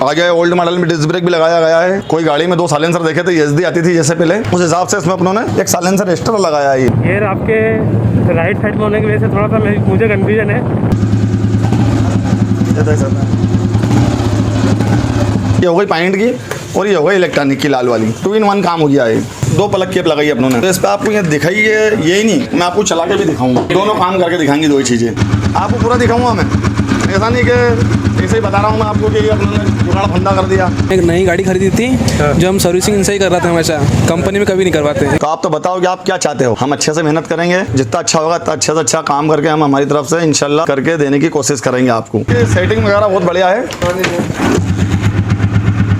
आगे old model में disc brake भी लगाया गया है। कोई गाड़ी में 2 साइलेंसर देखे थे, एसडी आती थी जैसे पहले, उस हिसाब से इसमें अपनों ने एक साइलेंसर एक्स्ट्रा लगाया है। ये आपके राइट साइड में होने की वजह से थोड़ा सा मुझे कन्फ्यूजन है। ये हो गई पॉइंट की और ये हो गई इलेक्ट्रॉनिक की लाल वाली, 2 in 1 काम हो गया है। 2 प्लग केप लगाई अपनों ने। तो इस पर आपको ये दिखाई है, यही नहीं, मैं आपको चला के भी दिखाऊंगा, दोनों काम करके दिखाएंगे। 2 ही चीज़ें आपको पूरा दिखाऊंगा मैं, ऐसा नहीं कि ऐसे ही बता रहा हूँ मैं आपको कि अपनों ने जुगाड़ फंदा कर दिया। एक नई गाड़ी खरीदी थी जो हम सर्विसिंग इनसे ही कर रहे थे, हमेशा कंपनी में कभी नहीं करवाते। तो आप तो बताओ कि आप क्या चाहते हो। हम अच्छे से मेहनत करेंगे, जितना अच्छा होगा उतना अच्छे से अच्छा काम करके हम हमारी तरफ से इंशाल्लाह करके देने की कोशिश करेंगे आपको। सेटिंग वगैरह बहुत बढ़िया है।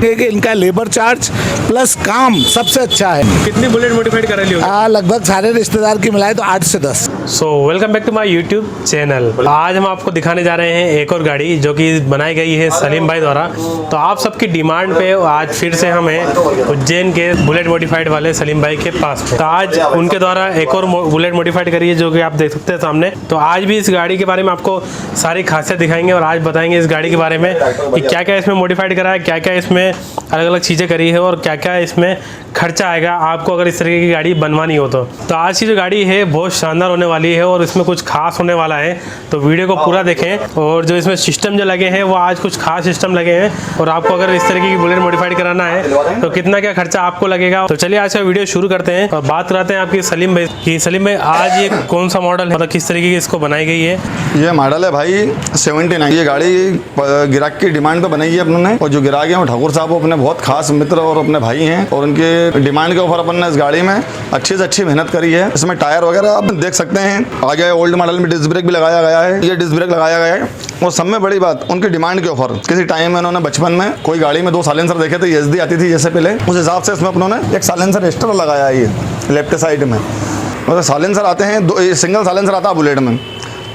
इनका लेबर चार्ज प्लस काम सबसे अच्छा है। कितनी बुलेट मॉडिफाइड करा ली? लगभग सारे रिश्तेदार की मिलाए तो 8 से 10। So welcome back to my YouTube channel. आज हम आपको दिखाने जा रहे हैं एक और गाड़ी जो कि बनाई गई है सलीम भाई द्वारा। तो आप सबकी डिमांड पे आज फिर से हम हैं उज्जैन के बुलेट मॉडिफाइड वाले सलीम भाई के पास। तो आज उनके द्वारा एक और बुलेट मॉडिफाइड करी है जो कि आप देख सकते हैं सामने। तो आज भी इस गाड़ी के बारे में आपको सारी खासियत दिखाएंगे और आज बताएंगे इस गाड़ी के बारे में कि क्या क्या इसमें मॉडिफाइड करा है, क्या क्या इसमें अलग अलग चीज़ें करी है और क्या क्या इसमें खर्चा आएगा आपको अगर इस तरीके की गाड़ी बनवानी हो। तो आज की जो गाड़ी है बहुत शानदार होने वाली है और इसमें कुछ खास होने वाला है। तो वीडियो को पूरा देखें और जो इसमें सिस्टम जो लगे हैं वो आज कुछ खास सिस्टम लगे हैं और आपको अगर इस तरीके की बुलेट मॉडिफाइड कराना है तो कितना क्या खर्चा आपको लगेगा। तो चलिए आज का वीडियो शुरू करते हैं और बात कराते हैं आपकी सलीम भाई की। सलीम भाई आज ये कौन सा मॉडल है, मतलब किस तरीके की इसको बनाई गई है? ये मॉडल है भाई 79। ये गाड़ी गिराक की डिमांड पे बनाई है अपन ने और जो गिराक है वो ठाकुर साहब अपने बहुत खास मित्र और अपने भाई हैं और उनके डिमांड के ऊपर अपन ने इस गाड़ी में अच्छी से अच्छी मेहनत करी है। इसमें टायर वगैरह आप देख सकते हैं। आगे ओल्ड मॉडल में डिस्क ब्रेक भी लगाया गया है, ये डिस्क ब्रेक लगाया गया है। और सब में बड़ी बात उनकी डिमांड के ऊपर किसी टाइम में उन्होंने बचपन में कोई गाड़ी में 2 साइलेंसर देखे थे, एसडी आती थी जैसे पहले, उस हिसाब से इसमें अपनों ने एक साइलेंसर एक्स्ट्रा लगाया है। ये लेफ्ट साइड में मतलब साइलेंसर आते हैं, सिंगल साइलेंसर आता है बुलेट में,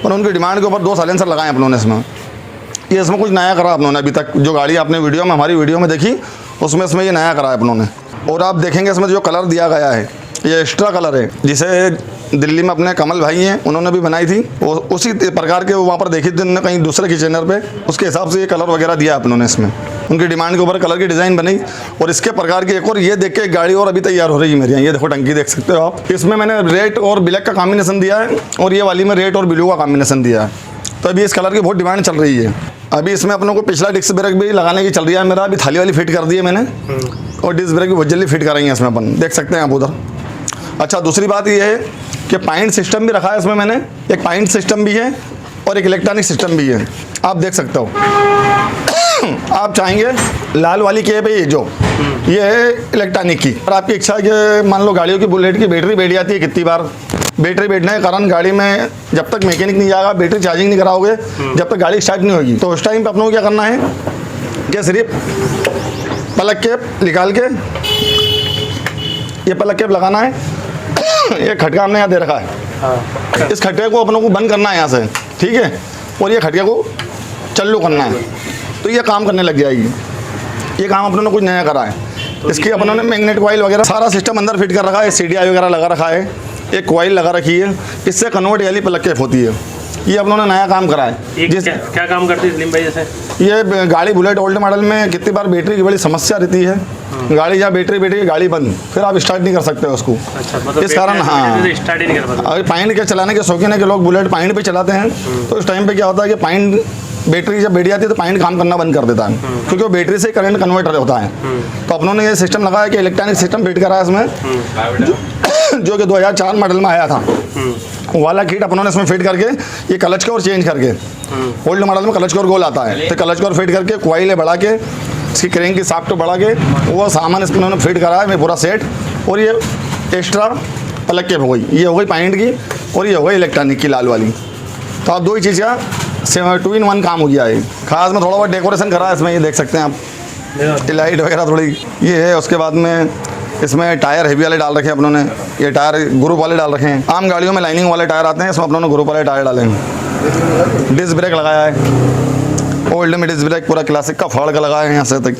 पर उनकी डिमांड के ऊपर 2 साइलेंसर लगाए अपनों ने इसमें। ये इसमें कुछ नया करा अपनों ने, अभी तक जो गाड़ी आपने वीडियो में हमारी वीडियो में देखी उसमें इसमें ये नया करा है अपनों ने। और आप देखेंगे इसमें जो कलर दिया गया है ये एक्स्ट्रा कलर है, जिसे दिल्ली में अपने कमल भाई हैं उन्होंने भी बनाई थी और उसी प्रकार के वहाँ पर देखी थी उन्होंने कहीं दूसरे की चैनल पे, उसके हिसाब से ये कलर वगैरह दिया अपनों ने इसमें। उनकी डिमांड के ऊपर कलर की डिज़ाइन बनी और इसके प्रकार की एक और ये देख के एक गाड़ी और अभी तैयार हो रही है मेरे यहाँ। ये देखो टंकी देख सकते हो आप, इसमें मैंने रेड और ब्लैक का कॉम्बिनेशन दिया है और ये वाली में रेड और ब्लू का कॉम्बिनेशन दिया है। तो अभी इस कलर की बहुत डिमांड चल रही है। अभी इसमें अपनों को पिछला डिस्क ब्रेक भी लगाने की चल रही है मेरा, अभी थाली वाली फिट कर दी है मैंने और डिस्क ब्रेक भी बहुत जल्दी फिट करेंगे इसमें अपन, देख सकते हैं आप उधर। अच्छा दूसरी बात ये है कि पॉइंट सिस्टम भी रखा है इसमें मैंने, एक पॉइंट सिस्टम भी है और एक इलेक्ट्रॉनिक सिस्टम भी है, आप देख सकते हो। आप चाहेंगे लाल वाली केप है ये है इलेक्ट्रॉनिक की, और आपकी इच्छा है कि मान लो गाड़ियों की बुलेट की बैटरी बैठ जाती है, कितनी बार बैटरी बैठने के कारण गाड़ी में जब तक मैकेनिक नहीं जाएगा, बैटरी चार्जिंग नहीं कराओगे, जब तक गाड़ी स्टार्ट नहीं होगी, तो उस टाइम पे अपनों को क्या करना है कि सिर्फ प्लग केप निकाल के ये प्लग केप लगाना है। ये खटका हमने यहाँ दे रखा है, इस खटके को अपनों को बंद करना है यहाँ से, ठीक है, और ये खटके को चालू करना है, तो ये काम करने लग जाएगी। ये काम अपनों ने कुछ नया करा है। इसकी अपनों ने मैग्नेट कॉइल वगैरह सारा सिस्टम अंदर फिट कर रखा है, CDI वगैरह लगा रखा है, एक कॉइल लगा रखी है, इससे कन्वर्ट वाली प्लग केप होती है। ये अपनों ने नया काम करा है। क्या काम करती है सलीम भाई? जैसे ये गाड़ी बुलेट ओल्ड मॉडल में कितनी बार बैटरी की बड़ी समस्या रहती है, गाड़ी जहाँ बैटरी बैठी गाड़ी बंद, फिर आप स्टार्ट नहीं कर सकते हो उसको। अच्छा, मतलब इस कारण हाँ स्टार्ट ही नहीं कर पाते। अगर पॉइंट के चलाने के शौकीन है कि लोग बुलेट पॉइंट पे चलाते हैं, तो उस टाइम पे क्या होता है कि पॉइंट बैटरी जब बैठ जाती है तो पॉइंट काम करना बंद कर देता है, क्योंकि वो बैटरी से करंट कन्वर्टर होता है। तो अपनों ने ये सिस्टम लगाया कि इलेक्ट्रॉनिक सिस्टम फिट करा है इसमें, जो कि 2004 मॉडल में आया था वाला किट अपनों ने इसमें फिट करके ये क्लच कोर चेंज करके, ओल्ड मॉडल में क्लच कोर गोल आता है, तो क्लच कोर फिट करके क्वाइल बढ़ा के इसकी क्रेंक की साफ्ट बढ़ा के वो सामान इसमें उन्होंने फिट करा है मैं पूरा सेट। और ये एक्स्ट्रा प्लग केप हो गई, ये हो गई पॉइंट की और ये हो गई इलेक्ट्रॉनिक की लाल वाली। तो आप 2 ही चीज़ का 2 in 1 काम हो गया है। खास में थोड़ा बहुत डेकोरेशन करा है इसमें, ये देख सकते हैं आप, लाइट वगैरह थोड़ी ये है। उसके बाद में इसमें टायर हेवी वाले डाल रखे हैं अपनों ने, ये टायर ग्रुप वाले डाल रखे हैं। आम गाड़ियों में लाइनिंग वाले टायर आते हैं, इसमें अपनों ने ग्रुप वाले टायर डाले हैं। डिस्क ब्रेक लगाया है, ओल्ड में डिस्क ब्रेक पूरा क्लासिक का फाड़ का लगाया है यहाँ से तक।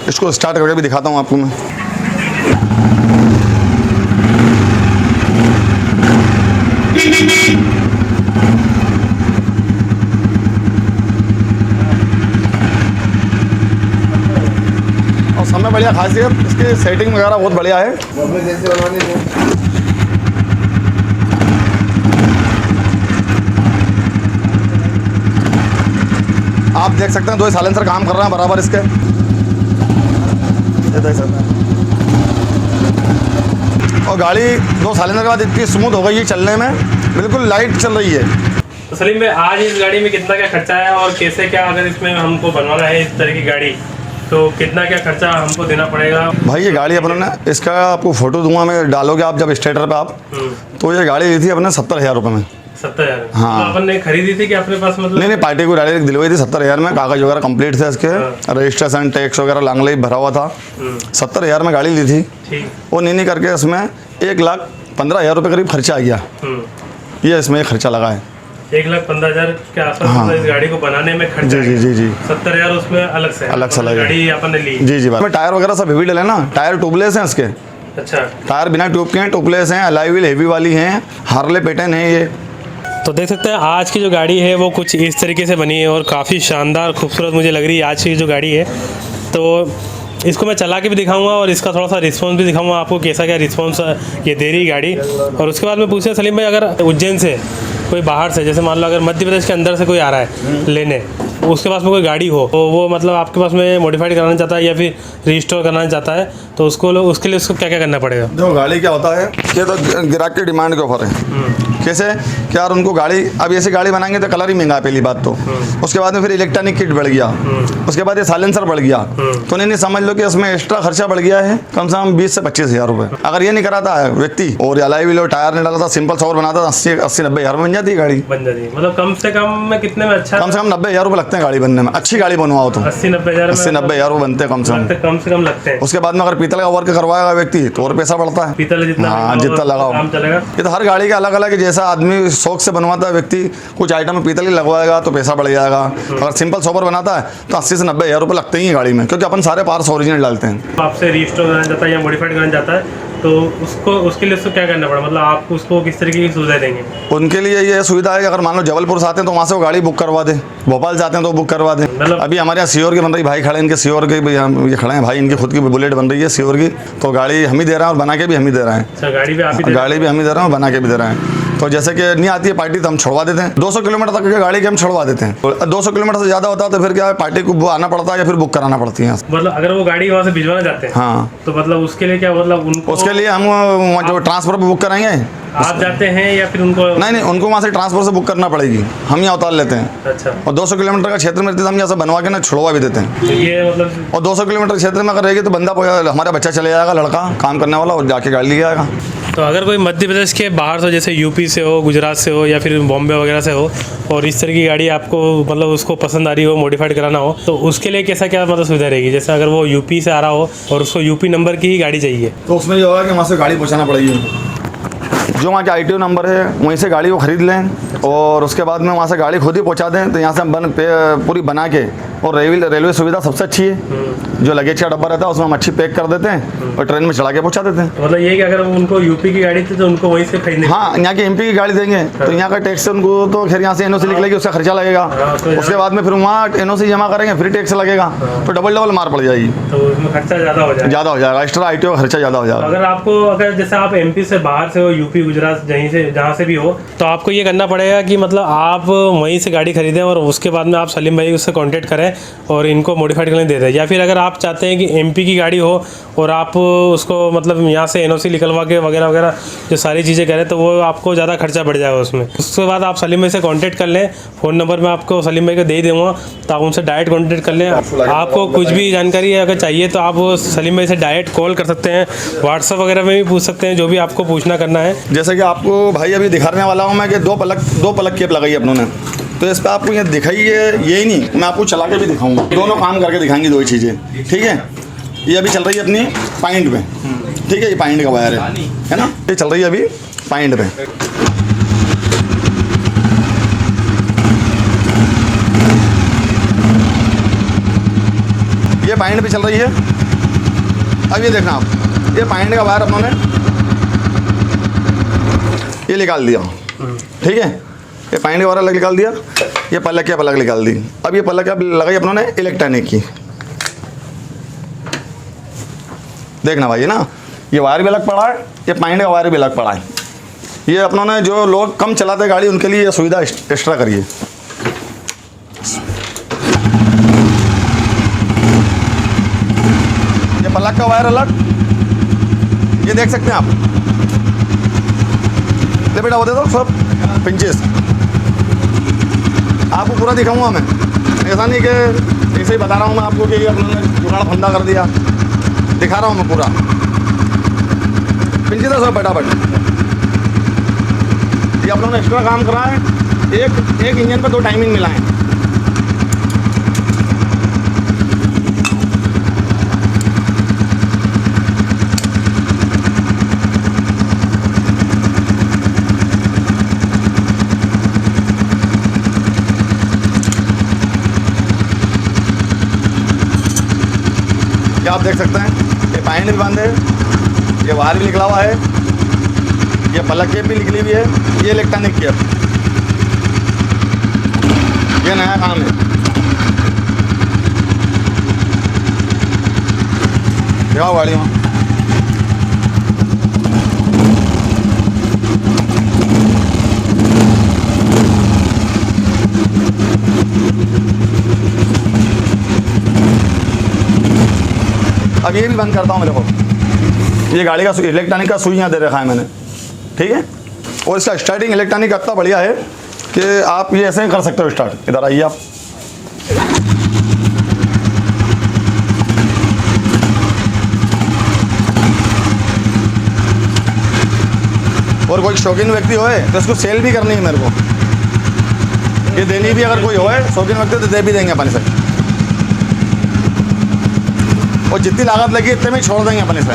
इसको स्टार्ट करके भी दिखाता हूँ आपको मैं। बढ़िया खासियत इसकी सेटिंग वगैरह बहुत बढ़िया है। आप देख सकते हैं 2 साइलेंसर काम कर रहे हैं बराबर इसके, ये देख सकते हैं। और गाड़ी 2 साइलेंसर के बाद इतनी स्मूथ हो गई है चलने में, बिल्कुल लाइट चल रही है। तो सलीम भाई आज इस गाड़ी में कितना क्या खर्चा है और कैसे क्या, अगर इसमें हमको बनवाना है इस तरह की गाड़ी तो कितना क्या खर्चा हमको देना पड़ेगा? भाई ये गाड़ी अपने ने, इसका आपको फोटो दूंगा मैं, डालोगे आप जब स्टेटर पे आप, तो ये गाड़ी ली थी अपने 70,000 रुपये में। 70,000? हाँ। तो अपन ने खरीदी थी कि अपने पास मतलब? नहीं पार्टी को डायरेक्ट दिलवाई थी 70,000 में, कागज वगैरह कंप्लीट थे इसके, रजिस्ट्रेशन टैक्स वगैरह लांगले भरा हुआ था। 70,000 में गाड़ी ली थी। ठीक। वो नहीं करके इसमें 1,15,000 रुपये करीब खर्चा आ गया। ये इसमें खर्चा लगा है 1,15,000 के आसपास। हाँ। इस गाड़ी को बनाने में खर्चा जी 70,000 उसमें अलग से लगा गाड़ी अपन ने ली। जी टायर वगैरह सब हेवी डले ना, टायर ट्यूबलेस हैं इसके। अच्छा। टायर बिना ट्यूब के हैं, ट्यूबलेस हैं, अलॉय व्हील हेवी वाली हैं, हार्ले पैटर्न है ये। तो देख सकते हैं आज की जो गाड़ी है वो कुछ इस तरीके से बनी है और काफ़ी शानदार खूबसूरत मुझे लग रही है आज की जो गाड़ी है। तो इसको मैं चला के भी दिखाऊंगा और इसका थोड़ा सा रिस्पांस भी दिखाऊंगा आपको, कैसा क्या रिस्पांस ये दे रही गाड़ी। और उसके बाद मैं पूछूँ सलीम भाई, अगर उज्जैन से कोई बाहर से, जैसे मान लो अगर मध्य प्रदेश के अंदर से कोई आ रहा है लेने, उसके पास में कोई गाड़ी हो तो वो मतलब आपके पास में मॉडिफाइड कराना चाहता है या फिर रिस्टोर करना चाहता है तो उसके लिए उसको क्या क्या करना पड़ेगा? देखो गाड़ी क्या होता है, ये तो ग्राहक की डिमांड के ऊपर है। कैसे कि यार उनको गाड़ी, अब ऐसी गाड़ी बनाएंगे तो कलर ही महंगा है पहली बात तो, उसके बाद में फिर इलेक्ट्रॉनिक किट बढ़ गया, उसके बाद ये साइलेंसर बढ़ गया, तो नहीं समझ लो कि इसमें एक्स्ट्रा खर्चा बढ़ गया है कम से कम 20 से 25,000 रुपये। अगर ये नहीं कराता है व्यक्ति और अलॉय व्हील टायर नहीं डालता, सिंपल सॉवर बनाता, 80-90,000 में बन जाती है गाड़ी। बन जाती है मतलब कम से कम में कितने में? अच्छा, कम से कम 90,000 रुपये लगते हैं गाड़ी बनने में, अच्छी गाड़ी बनवाओ तो 80-90,000 रुपये बनते हैं कम से कम लगते हैं। उसके बाद में अगर पीतल का वर्क करवाएगा व्यक्ति तो और पैसा बढ़ता है। पीतल जितना, हाँ जितना लगाओ ये तो हर गाड़ी का अलग अलग है। जैसा आदमी शौक से बनवाता है व्यक्ति, कुछ आइटम में पीतल ही लगवाएगा तो पैसा बढ़ जाएगा। अगर सिंपल सोबर बनाता है तो 80 से 90,000 रुपये लगते ही हैं गाड़ी में, क्योंकि अपन सारे पार्ट्स ओरिजिनल डालते हैं। आपसे रिस्टोर करना चाहता है या मॉडिफाइड करना चाहता है तो उसके लिए उसको क्या करना पड़ा, मतलब आप उसको किस तरीके की सुविधा देंगे? उनके लिए ये सुविधा है कि अगर मान लो जबलपुर से आते हैं तो वहाँ से वो गाड़ी बुक करवा दे, भोपाल जाते हैं तो बुक करवा दे। मतलब अभी हमारे यहाँ सीओर की बन रही, भाई खड़े इनके सीओर के, ये खड़े हैं भाई, इनकी खुद की बुलेट बन रही है सीओर की, तो गाड़ी हम ही दे रहे हैं और बना के भी हम ही दे रहे हैं। गाड़ी भी हम ही दे रहे हैं और बना के भी दे रहे हैं। तो जैसे कि नहीं आती है पार्टी तो हम छुड़वा देते हैं, 200 किलोमीटर तक की गाड़ी के हम छुड़वा देते हैं। 200 किलोमीटर से ज़्यादा होता है तो फिर क्या है, पार्टी को आना पड़ता है या फिर बुक कराना पड़ती है। मतलब अगर वो गाड़ी वहाँ से भिजवाना चाहते हैं हाँ तो मतलब उसके लिए क्या, मतलब उनको उसके लिए हम जो ट्रांसफर पे बुक कराएंगे, आप जाते हैं या फिर उनको? नहीं उनको वहाँ से ट्रांसफर से बुक करना पड़ेगी, हम यहाँ उतार लेते हैं। अच्छा। और 200 किलोमीटर का क्षेत्र में रहती है हम यहाँ से बनवा के ना छुड़वा भी देते हैं। ये मतलब और 200 किलोमीटर क्षेत्र में अगर रहेगी तो बंदा हमारा बच्चा चले जाएगा, लड़का काम करने वाला, और जाके गाड़ी ले जाएगा। तो अगर कोई मध्य प्रदेश के बाहर से, जैसे यूपी से हो, गुजरात से हो या फिर बॉम्बे वगैरह से हो, और इस तरह की गाड़ी आपको मतलब उसको पसंद आ रही हो, मॉडिफाइड कराना हो, तो उसके लिए कैसा क्या मतलब सुविधा रहेगी? जैसे अगर वो यूपी से आ रहा हो और उसको यूपी नंबर की ही गाड़ी चाहिए तो उसमें ये होगा कि वहाँ से गाड़ी पहुँचाना पड़ेगी, जो वहाँ का ITO नंबर है वहीं से गाड़ी को ख़रीद लें और उसके बाद में वहाँ से गाड़ी खुद ही पहुँचा दें। तो यहाँ से हम पूरी बना के, और रेलवे सुविधा सबसे अच्छी है, जो लगेज का डब्बा रहता है उसमें हम अच्छी पैक कर देते हैं और ट्रेन में चढ़ा के पहुँचा देते हैं। मतलब ये कि अगर उनको यूपी की गाड़ी थी तो उनको वहीं से खरीदनी? हाँ, यहाँ की MP की गाड़ी देंगे तो यहाँ का टैक्स उनको तो खैर यहाँ से NOC निकलेगी, उसका खर्चा लगेगा। उसके बाद में फिर वहाँ NOC जमा करेंगे, फिर टैक्स लगेगा, तो डबल मार पड़ जाएगी, तो उसमें खर्चा ज़्यादा हो जाएगा, एक्स्ट्रा ITO का खर्चा ज़्यादा हो जाएगा। अगर जैसे आप MP से बाहर से हो, यूपी गुजरात जहाँ से भी हो, तो आपको ये करना पड़ेगा कि मतलब आप वहीं से गाड़ी खरीदें और उसके बाद में आप सलीम भाई उससे कांटेक्ट करें और इनको मॉडिफाइड करने दे दें। या फिर अगर आप चाहते हैं कि MP की गाड़ी हो और आप उसको मतलब यहाँ से NOC निकलवा के वगैरह वगैरह जो सारी चीज़ें करें तो वो आपको ज़्यादा खर्चा बढ़ जाएगा उसमें। उसके बाद आप सलीम भाई से कांटेक्ट कर लें, फ़ोन नंबर मैं आपको सलीम भाई को दे ही दूँगा, तो आप उनसे डायरेक्ट कांटेक्ट कर लें। आपको कुछ भी जानकारी अगर चाहिए तो आप सलीम भाई से डायरेक्ट कॉल कर सकते हैं, व्हाट्सअप वगैरह में भी पूछ सकते हैं, जो भी आपको पूछना करना है। जैसे कि आपको भाई अभी दिखाने वाला हूँ मैं कि दो पलक केप लगाई अपनों ने, तो इस पर आपको ये दिखाई है, यही नहीं मैं आपको चला के भी दिखाऊंगा, दोनों काम करके दिखाएंगे, दो ही चीज़ें, ठीक है। ये अभी चल रही है अपनी पॉइंट पे, ठीक है, ये पॉइंट का वायर है ना, ये चल रही है अभी पॉइंट पे। ये पॉइंट पे चल रही है। अब ये देखना आप, ये पॉइंट का वायर अपनों ने ये निकाल दिया, ठीक है, ये पॉइंट का वायर अलग निकाल दिया, ये पलक के अलग निकाल दी। अब ये पलक लगाई अपनों ने इलेक्ट्रॉनिक की, देखना भाई, ना ये वायर भी अलग पड़ा है, ये पाइंड का वायर भी अलग पड़ा है। ये अपनों ने जो लोग कम चलाते गाड़ी उनके लिए ये सुविधा एक्स्ट्रा करिए। ये प्लग का वायर अलग, ये देख सकते हैं आप। ले बेटा वो दे दो सब पिंचेस, आपको पूरा दिखाऊंगा मैं, ऐसा नहीं कि ऐसे ही बता रहा हूँ मैं आपको कि अपने जुगाड़ फंदा कर दिया, दिखा रहा हूँ मैं पूरा। पिंचे दो सब फटाफट। ये आप लोगों ने एक्स्ट्रा काम करा है, एक इंजन पर 2 टाइमिंग मिला है। ये आप देख सकते हैं, ये पाइंड भी बांधे, ये वायर भी निकला हुआ है, ये प्लग केप भी निकली हुई है, ये इलेक्ट्रॉनिक केप, ये नया काम है। दिखाओ गाड़ी में। अब ये भी बंद करता हूँ मेरे को। ये गाड़ी का इलेक्ट्रॉनिक का सुई यहाँ दे रखा है मैंने, ठीक है। और इसका स्टार्टिंग इलेक्ट्रॉनिक का इतना बढ़िया है कि आप ये ऐसे ही कर सकते हो स्टार्ट। इधर आइए आप, और कोई शौकीन व्यक्ति होए तो इसको सेल भी करनी है मेरे को, ये देनी भी, अगर कोई होए शौकीन व्यक्ति तो दे भी देंगे अपने से, और जितनी लागत लगी इतने में छोड़ देंगे अपने से।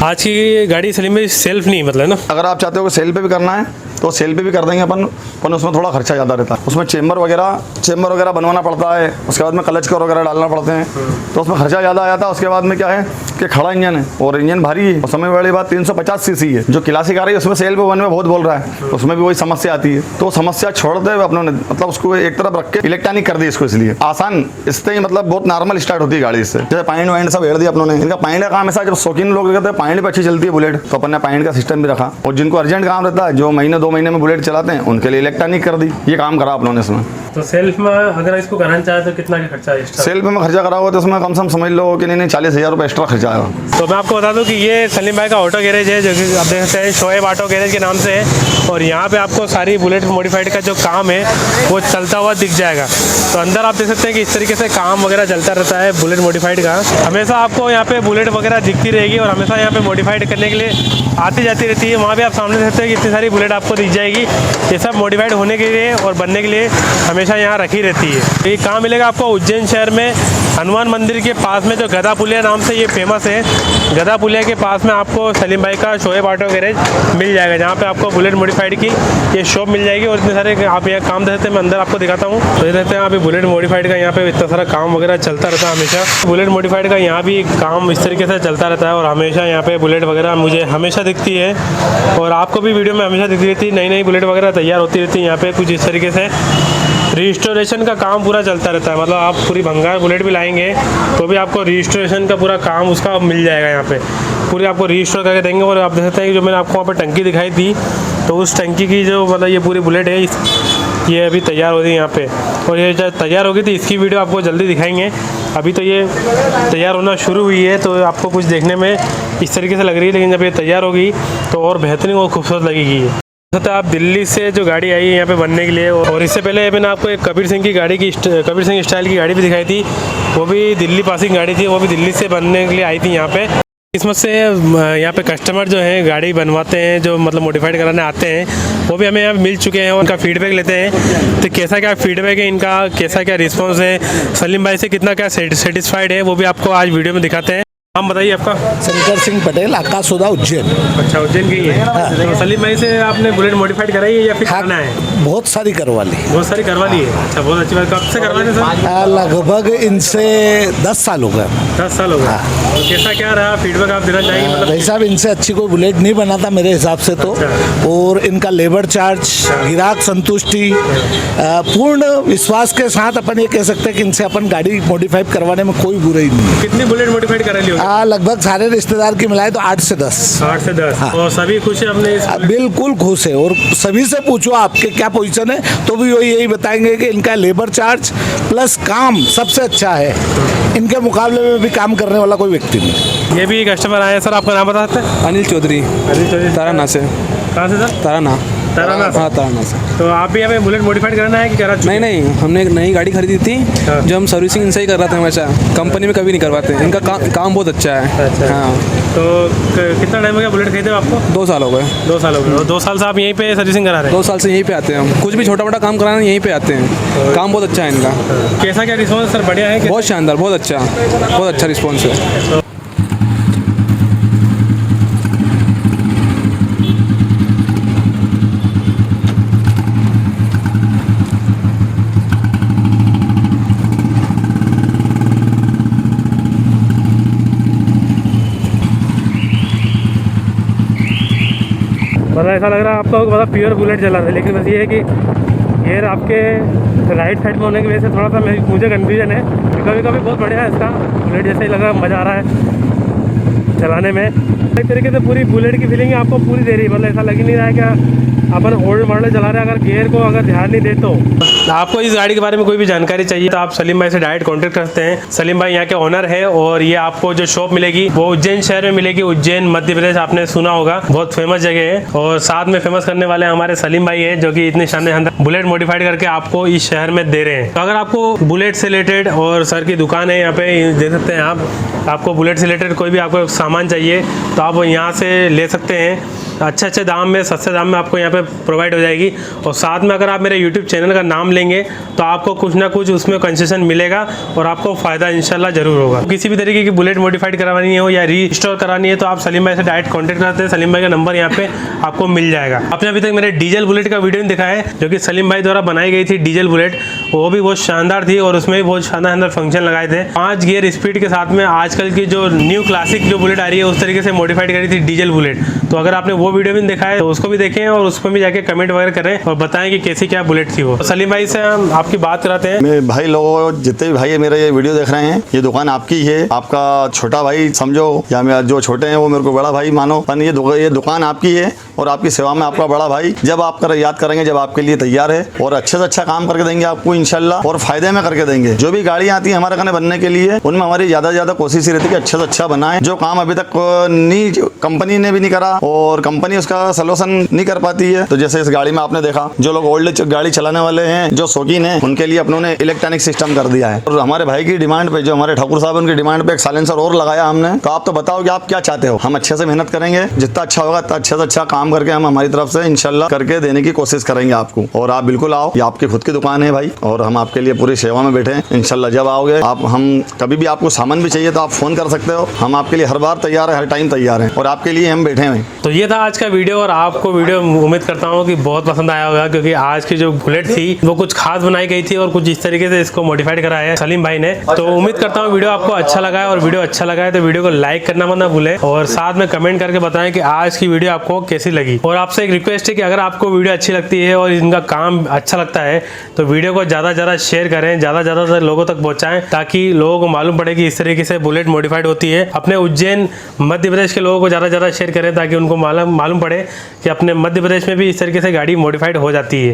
आज की गाड़ी सलीम में सेल्फ नहीं मतलब ना, अगर आप चाहते हो कि सेल पे भी करना है तो सेल पे भी कर देंगे अपन, पर उसमें थोड़ा खर्चा ज़्यादा रहता है। उसमें चेम्बर वगैरह बनवाना पड़ता है, उसके बाद में क्लच कवर वगैरह डालना पड़ते हैं, तो उसमें खर्चा ज़्यादा आ जाता है। उसके बाद में क्या है कि खड़ा इंजन है और इंजन भारी है, और समय वाली बात 350 सीसी है। जो क्लासिक आ रही है उसमें सेल पे 1 में बहुत बोल रहा है, उसमें भी वही समस्या आती है। तो समस्या छोड़ते हुए अपनों ने मतलब उसको एक तरफ रख के इलेक्ट्रॉनिक कर दी इसको, इसलिए आसान, इससे ही मतलब बहुत नॉर्मल स्टार्ट होती है गाड़ी इससे। जैसे पाइंड वाइंड सब हेड़ दिया अपनों ने। इनका पाइंड का काम ऐसा, जब शौकीन लोग कहते हैं पाइंड पे अच्छी चलती है बुलेट, तो अपन ने पाइंड का सिस्टम भी रखा। और जिनको अर्जेंट काम रहता है, जो महीने 2 महीने में बुलेट चलाते हैं, उनके लिए इलेक्ट्रॉनिक कर दी। ये काम करा अपनों ने इसमें। तो सेल्फ में अगर इसको कराना चाहे तो कितना का खर्चा है? सेल्फ में खर्चा करा हुआ तो उसमें कम से कम समझ लो कि नहीं 40,000 रुपये एक्स्ट्रा खर्चा आएगा। तो मैं आपको बता दूं कि ये सलीम भाई का ऑटो गैरेज है, जो कि आप देख सकते हैं शोएब ऑटो गैरेज के नाम से है, और यहाँ पे आपको सारी बुलेट मॉडिफाइड का जो काम है वो चलता हुआ दिख जाएगा। तो अंदर आप देख सकते हैं कि इस तरीके से काम वगैरह चलता रहता है बुलेट मॉडिफाइड का। हमेशा आपको यहाँ पे बुलेट वगैरह दिखती रहेगी, और हमेशा यहाँ पे मॉडिफाइड करने के लिए आती जाती रहती है। वहाँ भी आप सामने देख सकते हैं कि इतनी सारी बुलेट आपको दिख जाएगी। ये सब मॉडिफाइड होने के लिए और बनने के लिए हमेशा यहाँ रखी रहती है। ये कहाँ मिलेगा आपको? उज्जैन शहर में हनुमान मंदिर के पास में, जो गादा पुलिया नाम से ये फेमस है, गादा पुलिया के पास में आपको सलीम भाई का शोएब ऑटो गैरेज मिल जाएगा, जहाँ पे आपको बुलेट मॉडिफाइड की ये शॉप मिल जाएगी। और इतने सारे आप यहाँ काम देते हैं, मैं अंदर आपको दिखाता हूँ। तो ये देखते हैं यहाँ पे बुलेट मॉडिफाइड का यहाँ पे इतना सारा काम वगैरह चलता रहता है हमेशा। बुलेट मॉडिफाइड का यहाँ भी काम इस तरीके से चलता रहता है, और हमेशा यहाँ पे बुलेट वगैरह मुझे हमेशा दिखती है, और आपको भी वीडियो में हमेशा दिखती रहती है। नई नई बुलेट वगैरह तैयार होती रहती है यहाँ पे। कुछ इस तरीके से रजिस्ट्रेशन का काम पूरा चलता रहता है, मतलब आप पूरी भंगार बुलेट भी लाएंगे तो भी आपको रजिस्ट्रेशन का पूरा काम उसका मिल जाएगा यहाँ पे, पूरी आपको रजिस्टर करके देंगे। और आप देख सकते हैं कि जो मैंने आपको वहाँ पर टंकी दिखाई थी, तो उस टंकी की जो मतलब ये पूरी बुलेट है, ये अभी तैयार हो रही है यहाँ पे, और ये जब तैयार होगी तो इसकी वीडियो आपको जल्दी दिखाएंगे। अभी तो ये तैयार होना शुरू हुई है, तो आपको कुछ देखने में इस तरीके से लग रही है, लेकिन जब ये तैयार होगी तो और बेहतरीन और खूबसूरत लगेगी। आप दिल्ली से जो गाड़ी आई है यहाँ पे बनने के लिए, और इससे पहले मैंने आपको एक कबीर सिंह स्टाइल की गाड़ी भी दिखाई थी, वो भी दिल्ली पासिंग गाड़ी थी, वो भी दिल्ली से बनने के लिए आई थी यहाँ पे। किस्मत से यहाँ पे कस्टमर जो हैं गाड़ी बनवाते हैं, जो मतलब मॉडिफाइड कराने आते हैं, वो भी हमें यहाँ मिल चुके हैं, उनका फीडबैक लेते हैं। तो कैसा क्या फीडबैक है इनका, कैसा क्या रिस्पॉन्स है, सलीम भाई से कितना क्या सेटिस्फाइड है, वो भी आपको आज वीडियो में दिखाते हैं। नाम बताइए आपका? शंकर सिंह पटेल, आकाशोदा, उज्जैन। अच्छा, उज्जैन की है। तो सलीम भाई से आपने बुलेट मॉडिफाइड कराई है या फिर करना है? बहुत सारी करवा ली। बहुत सारी करवा ली है। अच्छा, बहुत अच्छी बात। कब से करवाने सर? लगभग इनसे 10 साल हो गए। 10 साल हो गए। तो कैसा क्या रहा फीडबैक आप देना चाहेंगे? मतलब भाई साहब, इनसे अच्छी कोई बुलेट नहीं बना था मेरे हिसाब से तो। और इनका लेबर चार्ज, ग्राहक संतुष्टि, पूर्ण विश्वास के साथ अपन ये कह सकते हैं कि इनसे अपन गाड़ी मॉडिफाइड करवाने में कोई बुराई नहीं है। कितनी बुलेट मॉडिफाइड करा ली? लगभग सारे रिश्तेदार की मिलाए तो 8 से 10। 8 से 10। हाँ। और सभी खुश हैं अपने इस बिल्कुल खुश है, और सभी से पूछो आपके क्या पोजीशन है तो भी वो यही बताएंगे कि इनका लेबर चार्ज प्लस काम सबसे अच्छा है, इनके मुकाबले में भी काम करने वाला कोई व्यक्ति नहीं। ये भी कस्टमर आए हैं। सर आपका नाम बता सकते हैं? अनिल चौधरी, ताराना से। कहाँ से सर? ताराना। ताराना से। हाँ, ताराना से। तो आप भी हमें बुलेट मॉडिफाइड करना है कि करा चुके? नहीं, हमने एक नई गाड़ी खरीदी थी जो हम सर्विसिंग इनसे ही कर रहे थे हमेशा, कंपनी में कभी नहीं करवाते। इनका काम बहुत अच्छा है। अच्छा। हाँ। तो कितना टाइम हो गया बुलेट खरीदे हो आपको? 2 साल हो गए। 2 साल हो गए। और 2 साल से आप यहीं पे सर्विसिंग करा रहे हैं? 2 साल से यहीं पे आते हैं हम, कुछ भी छोटा मोटा काम कराना यहीं पे आते हैं। काम बहुत अच्छा है इनका। कैसा क्या रिस्पॉन्स सर? बढ़िया है? बहुत शानदार, बहुत अच्छा रिस्पॉन्स है। मतलब ऐसा लग रहा है आपको मतलब प्योर बुलेट चला रहा है, लेकिन बस ये है कि गियर आपके राइट साइड में होने की वजह से थोड़ा सा मुझे कन्फ्यूजन है। कभी कभी बहुत बढ़िया है इसका बुलेट, जैसे ही लग रहा है, मज़ा आ रहा है चलाने में। एक तरीके से पूरी बुलेट की फीलिंग आपको पूरी दे रही है। मतलब ऐसा लग ही नहीं रहा है कि अपन ओल्ड मॉडल चला रहे हैं। अगर गियर को अगर ध्यान नहीं दे तो आपको इस गाड़ी के बारे में कोई भी जानकारी चाहिए तो आप सलीम भाई से डायरेक्ट कॉन्टेक्ट करते हैं। सलीम भाई यहाँ के ओनर है और ये आपको जो शॉप मिलेगी वो उज्जैन शहर में मिलेगी। उज्जैन मध्य प्रदेश, आपने सुना होगा, बहुत फेमस जगह है। और साथ में फेमस करने वाले हमारे सलीम भाई हैं जो कि इतने शानदार बुलेट मॉडिफाइड करके आपको इस शहर में दे रहे हैं। तो अगर आपको बुलेट से रिलेटेड, और सर की दुकान है यहाँ पे, देख सकते हैं आपको बुलेट से रिलेटेड कोई भी आपको सामान चाहिए तो आप यहाँ से ले सकते हैं। अच्छे दाम में, सस्ते दाम में आपको यहाँ पे प्रोवाइड हो जाएगी। और साथ में अगर आप मेरे यूट्यूब चैनल का नाम लेंगे तो आपको कुछ ना कुछ उसमें कंसेशन मिलेगा और आपको फ़ायदा इंशाल्लाह ज़रूर होगा। किसी भी तरीके की बुलेट मॉडिफाइड करवानी हो या रीस्टोर करानी है तो आप सलीम भाई से डायरेक्ट कॉन्टैक्ट करते हैं। सलीम भाई का नंबर यहाँ पे आपको मिल जाएगा। आपने अभी तक मेरे डीजल बुलेट का वीडियो नहीं दिखा है जो कि सलीम भाई द्वारा बनाई गई थी डीजल बुलेट, वो भी बहुत शानदार थी और उसमें भी बहुत शानदार फंक्शन लगाए थे। 5 गियर स्पीड के साथ में आजकल की जो न्यू क्लासिक जो बुलेट आ रही है उस तरीके से मॉडिफाइड करी थी डीजल बुलेट। तो अगर आपने वो वीडियो भी देखा है तो उसको भी देखें और उसमें भी जाके कमेंट वगैरह करें और बताएं कि कैसी क्या बुलेट थी वो। सलीम भाई से हम आपकी बात कराते हैं। मेरे भाई लोगों, जितने भी भाई है मेरा ये वीडियो देख रहे हैं, ये दुकान आपकी ही है। आपका छोटा भाई समझो या मेरा जो छोटे हैं वो मेरे को बड़ा भाई मानो, पर ये दुकान आपकी है और आपकी सेवा में आपका बड़ा भाई जब आप याद करेंगे, जब आपके लिए तैयार है और अच्छे से अच्छा काम करके देंगे आपको इंशाल्लाह, और फायदे में करके देंगे। जो भी गाड़ियाँ आती है हमारे खाने बनने के लिए उनमें हमारी ज्यादा से ज्यादा कोशिश ही रहती है कि अच्छे से अच्छा बनाए। जो काम अभी तक नहीं, कंपनी ने भी नहीं करा और कंपनी उसका सलूशन नहीं कर पाती है। तो जैसे इस गाड़ी में आपने देखा, जो लोग ओल्ड गाड़ी चलाने वाले हैं, जो शौकीन हैं, उनके लिए अपनों ने इलेक्ट्रॉनिक सिस्टम कर दिया है। और हमारे भाई की डिमांड पे, जो हमारे ठाकुर साहब उनकी डिमांड पे एक साइलेंसर और लगाया हमने। तो आप तो बताओ कि आप क्या चाहते हो। हम अच्छे से मेहनत करेंगे, जितना अच्छा होगा उतना अच्छे से अच्छा काम करके हम हमारी तरफ से इंशाल्लाह करके देने की कोशिश करेंगे आपको। और आप बिल्कुल आओ, ये आपकी खुद की दुकान है भाई और हम आपके लिए पूरी सेवा में बैठे हैं इंशाल्लाह। जब आओगे आप, हम कभी भी आपको सामान भी चाहिए तो आप फोन कर सकते हो। हम आपके लिए हर बार तैयार है, हर टाइम तैयार हैं और आपके लिए हम बैठे हैं। तो ये था आज का वीडियो और आपको वीडियो उम्मीद करता हूँ कि बहुत पसंद आया होगा, क्योंकि आज की जो बुलेट थी वो कुछ खास बनाई गई थी और कुछ इस तरीके से इसको मॉडिफाइड कराया है सलीम भाई ने। तो उम्मीद करता हूँ वीडियो आपको अच्छा लगा है, और वीडियो अच्छा लगा है तो वीडियो को लाइक करना मत ना भूलें और साथ में कमेंट करके बताएं कि आज की वीडियो आपको कैसी लगी। और आपसे एक रिक्वेस्ट है कि अगर आपको वीडियो अच्छी लगती है और इनका काम अच्छा लगता है तो वीडियो को ज़्यादा से ज़्यादा शेयर करें, ज़्यादा से ज़्यादा लोगों तक पहुँचाएं, ताकि लोगों को मालूम पड़े कि इस तरीके से बुलेट मॉडिफाइड होती है। अपने उज्जैन मध्य प्रदेश के लोगों को ज़्यादा से ज़्यादा शेयर करें ताकि उनको मालूम पड़े कि अपने मध्य प्रदेश में भी इस तरीके से गाड़ी मॉडिफाइड हो जाती है।